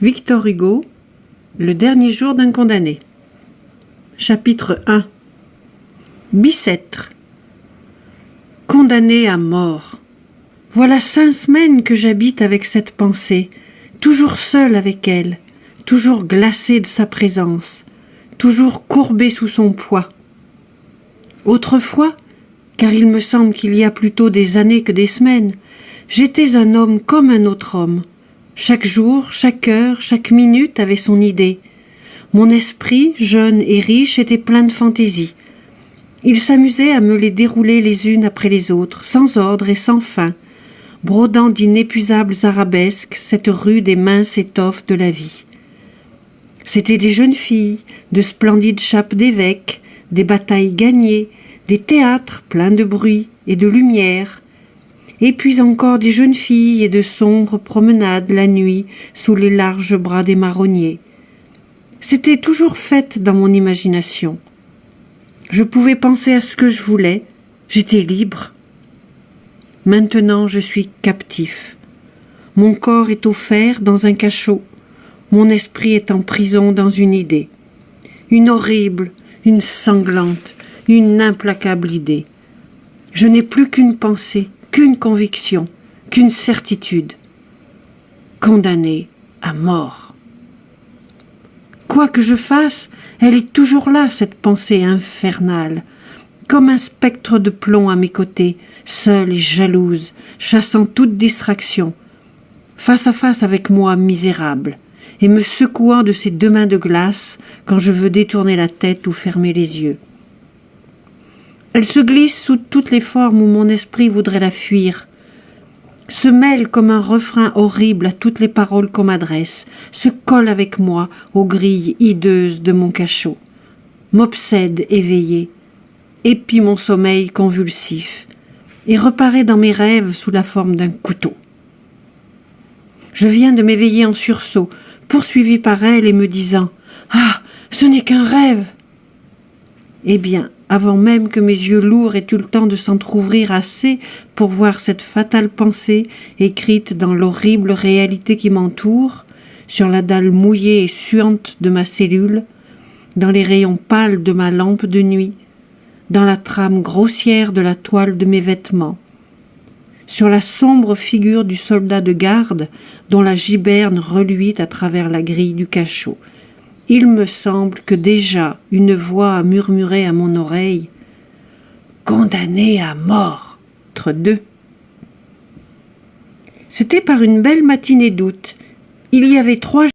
Victor Hugo, Le dernier jour d'un condamné. Chapitre 1. Bicêtre. Condamné à mort. Voilà 5 semaines que j'habite avec cette pensée, toujours seule avec elle, toujours glacée de sa présence, toujours courbée sous son poids. Autrefois, car il me semble qu'il y a plutôt des années que des semaines, j'étais un homme comme un autre homme. Chaque jour, chaque heure, chaque minute avait son idée. Mon esprit, jeune et riche, était plein de fantaisie. Il s'amusait à me les dérouler les unes après les autres, sans ordre et sans fin, brodant d'inépuisables arabesques cette rude et mince étoffe de la vie. C'étaient des jeunes filles, de splendides chapes d'évêques, des batailles gagnées, des théâtres pleins de bruit et de lumière, et puis encore des jeunes filles et de sombres promenades la nuit sous les larges bras des marronniers. C'était toujours fait dans mon imagination. Je pouvais penser à ce que je voulais, j'étais libre. Maintenant je suis captif. Mon corps est offert dans un cachot, mon esprit est en prison dans une idée. Une horrible, une sanglante, une implacable idée. Je n'ai plus qu'une pensée, qu'une conviction, qu'une certitude. Condamné à mort. Quoi que je fasse, elle est toujours là, cette pensée infernale, comme un spectre de plomb à mes côtés, seule et jalouse, chassant toute distraction, face à face avec moi misérable, et me secouant de ses 2 mains de glace quand je veux détourner la tête ou fermer les yeux. Elle se glisse sous toutes les formes où mon esprit voudrait la fuir, se mêle comme un refrain horrible à toutes les paroles qu'on m'adresse, se colle avec moi aux grilles hideuses de mon cachot, m'obsède éveillé, épie mon sommeil convulsif, et reparaît dans mes rêves sous la forme d'un couteau. Je viens de m'éveiller en sursaut, poursuivi par elle et me disant « Ah, ce n'est qu'un rêve !» Eh bien, avant même que mes yeux lourds aient eu le temps de s'entr'ouvrir assez pour voir cette fatale pensée écrite dans l'horrible réalité qui m'entoure, sur la dalle mouillée et suante de ma cellule, dans les rayons pâles de ma lampe de nuit, dans la trame grossière de la toile de mes vêtements, sur la sombre figure du soldat de garde dont la giberne reluit à travers la grille du cachot. Il me semble que déjà une voix a murmuré à mon oreille « Condamné à mort !» entre 2. C'était par une belle matinée d'août. Il y avait 3